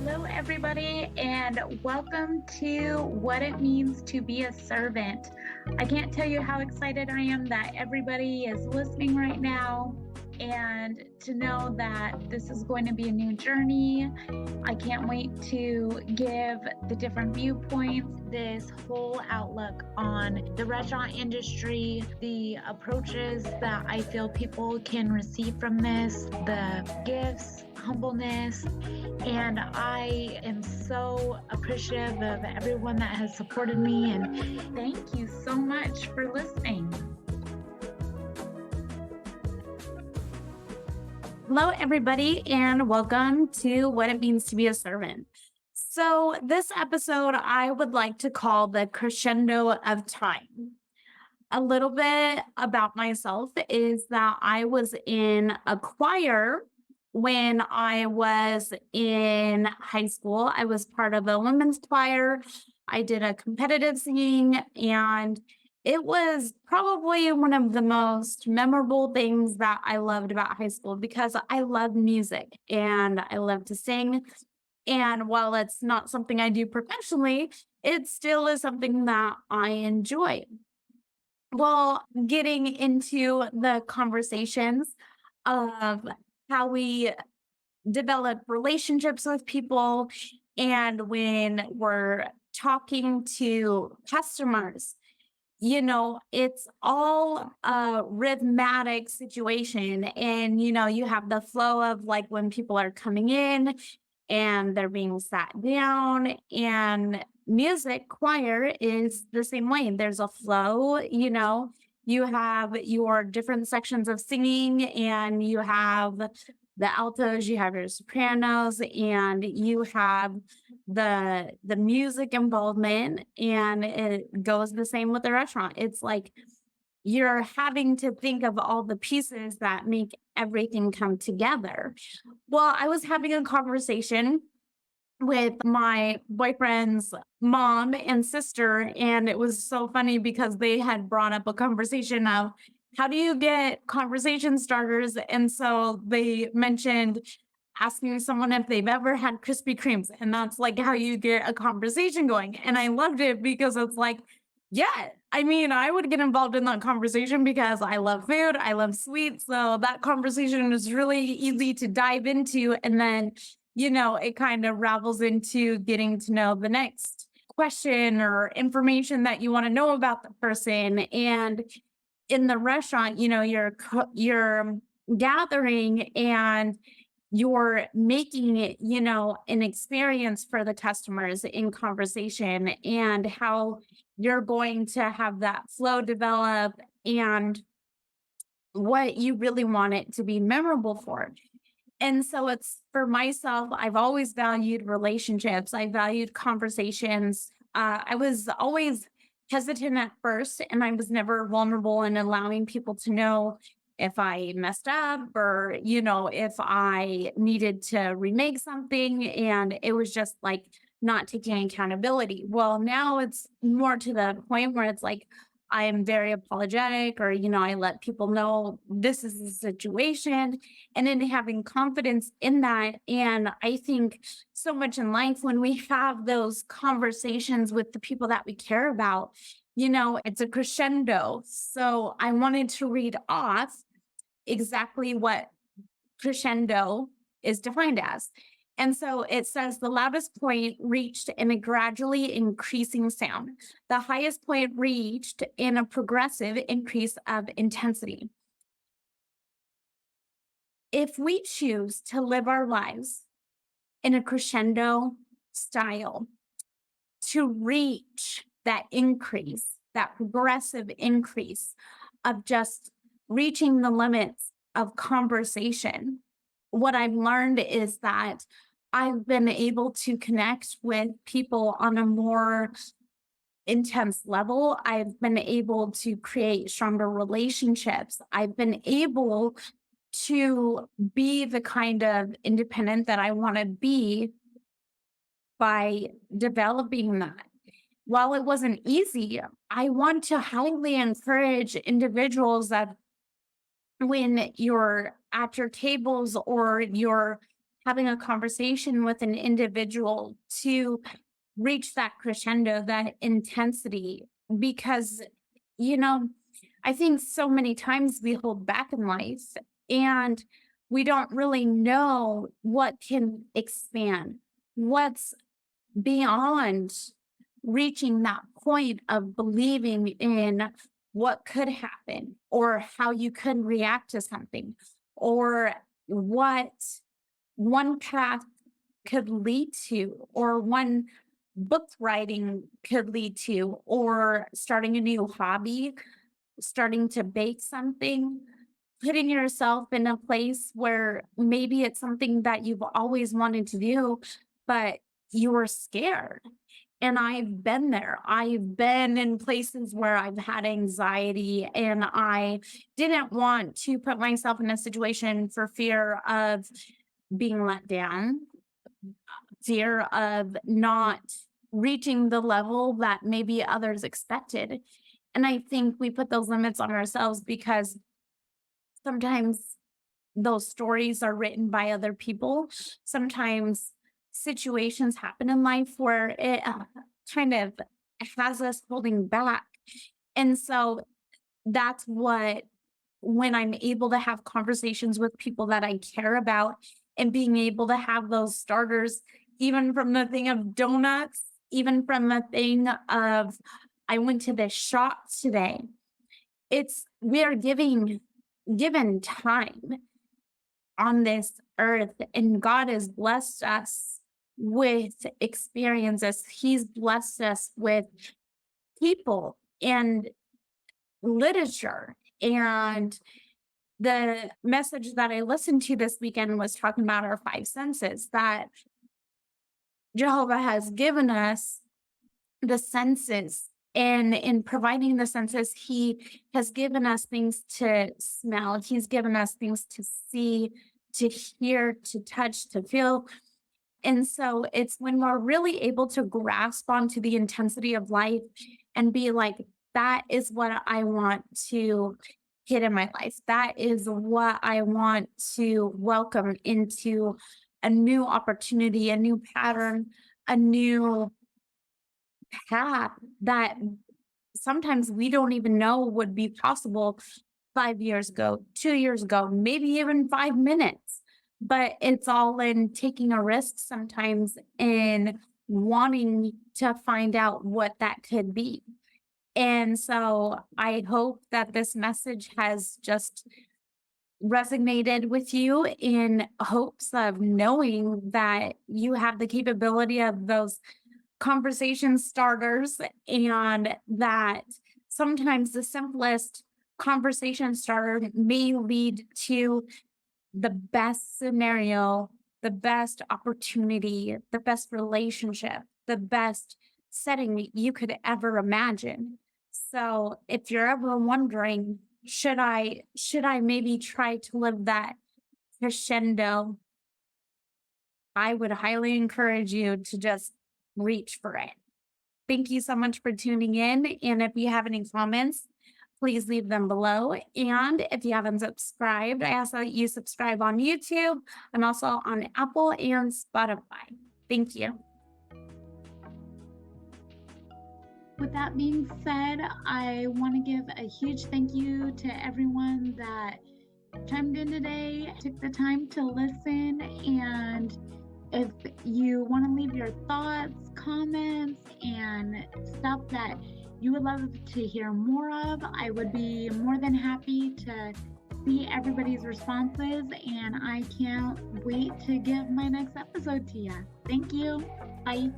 Hello, everybody, and welcome to What It Means to Be a Servant. I can't tell you how excited I am that everybody is listening right now and to know that this is going to be a new journey. I can't wait to give the different viewpoints, this whole outlook on the restaurant industry, the approaches that I feel people can receive from this, the gifts, humbleness, and I am so appreciative of everyone that has supported me. And thank you so much for listening. Hello, everybody, and welcome to What It Means to Be a Servant. So, this episode I would like to call the Crescendo of Time. A little bit about myself is that I was in a choir when I was in high school. I was part of a women's choir. I did a competitive singing, and it was probably one of the most memorable things that I loved about high school because I love music and I love to sing. And while it's not something I do professionally, it still is something that I enjoy. Well, getting into the conversations of how we develop relationships with people and when we're talking to customers, it's all a rhythmatic situation. And, you have the flow of like when people are coming in and they're being sat down, and music choir is the same way. There's a flow, you have your different sections of singing, and you have the altos, you have your sopranos, and you have the music involvement, and it goes the same with the restaurant. It's like you're having to think of all the pieces that make everything come together. Well, I was having a conversation with my boyfriend's mom and sister, and it was so funny because they had brought up a conversation of how do you get conversation starters? And so they mentioned asking someone if they've ever had Krispy Kremes, and that's like how you get a conversation going. And I loved it because it's like, yeah, I mean, I would get involved in that conversation because I love food, I love sweets. So that conversation is really easy to dive into. And then, it kind of ravels into getting to know the next question or information that you want to know about the person. And in the restaurant, you're gathering and you're making it, an experience for the customers in conversation, and how you're going to have that flow develop and what you really want it to be memorable for. And so it's for myself, I've always valued relationships. I valued conversations. I was always hesitant at first, and I was never vulnerable in allowing people to know if I messed up, or, if I needed to remake something. And it was just like not taking accountability. Well, now it's more to the point where it's like, I am very apologetic, or, I let people know this is the situation, and then having confidence in that. And I think so much in life when we have those conversations with the people that we care about, it's a crescendo. So I wanted to read off exactly what crescendo is defined as. And so it says the loudest point reached in a gradually increasing sound, the highest point reached in a progressive increase of intensity. If we choose to live our lives in a crescendo style, to reach that increase, that progressive increase of just reaching the limits of conversation, what I've learned is that I've been able to connect with people on a more intense level. I've been able to create stronger relationships. I've been able to be the kind of independent that I want to be by developing that. While it wasn't easy, I want to highly encourage individuals that when you're at your tables or you're having a conversation with an individual to reach that crescendo, that intensity. Because, you know, I think so many times we hold back in life and we don't really know what can expand, what's beyond reaching that point of believing in what could happen or how you could react to something or what one path could lead to or one book writing could lead to or starting a new hobby, starting to bake something, putting yourself in a place where maybe it's something that you've always wanted to do, but you were scared. And I've been there. I've been in places where I've had anxiety and I didn't want to put myself in a situation for fear of being let down, fear of not reaching the level that maybe others expected. And I think we put those limits on ourselves because sometimes those stories are written by other people. Sometimes situations happen in life where it kind of has us holding back. And so that's what, when I'm able to have conversations with people that I care about and being able to have those starters, even from the thing of donuts, even from the thing of, I went to this shop today. It's, we are given time on this earth, and God has blessed us with experiences. He's blessed us with people and literature. And the message that I listened to this weekend was talking about our five senses, that Jehovah has given us the senses. And in providing the senses, he has given us things to smell. He's given us things to see, to hear, to touch, to feel. And so it's when we're really able to grasp onto the intensity of life and be like, that is what I want to hit in my life. That is what I want to welcome into a new opportunity, a new pattern, a new path that sometimes we don't even know would be possible 5 years ago, 2 years ago, maybe even 5 minutes. But it's all in taking a risk sometimes in wanting to find out what that could be. And so I hope that this message has just resonated with you in hopes of knowing that you have the capability of those conversation starters, and that sometimes the simplest conversation starter may lead to the best scenario, the best opportunity, the best relationship, the best setting you could ever imagine. So if you're ever wondering, should I maybe try to live that crescendo, I would highly encourage you to just reach for it. Thank you so much for tuning in. And if you have any comments, please leave them below. And if you haven't subscribed, I ask that you subscribe on YouTube and also on Apple and Spotify. Thank you. With that being said, I want to give a huge thank you to everyone that chimed in today, took the time to listen. And if you want to leave your thoughts, comments, and stuff that you would love to hear more of, I would be more than happy to see everybody's responses. And I can't wait to give my next episode to you. Thank you. Bye.